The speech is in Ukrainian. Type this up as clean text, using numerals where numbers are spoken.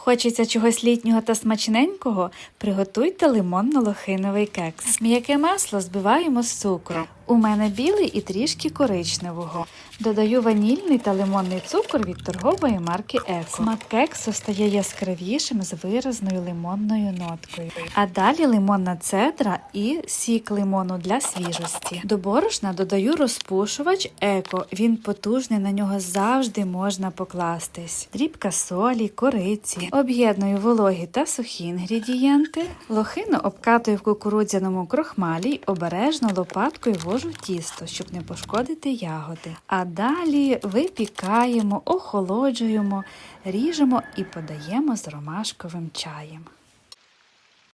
Хочеться чогось літнього та смачненького? Приготуйте лимонно-лохиновий кекс. М'яке масло збиваємо з цукром. У мене білий і трішки коричневого. Додаю ванільний та лимонний цукор від торгової марки Еко. Смак кексу стає яскравішим з виразною лимонною ноткою. А далі лимонна цедра і сік лимону для свіжості. До борошна додаю розпушувач Еко. Він потужний, на нього завжди можна покластись. Дрібка солі, кориці. Об'єдную вологі та сухі інгредієнти. Лохину обкатую в кукурудзяному крохмалі й обережно лопаткою ввожу в тісто, щоб не пошкодити ягоди. А далі випікаємо, охолоджуємо, ріжемо і подаємо з ромашковим чаєм.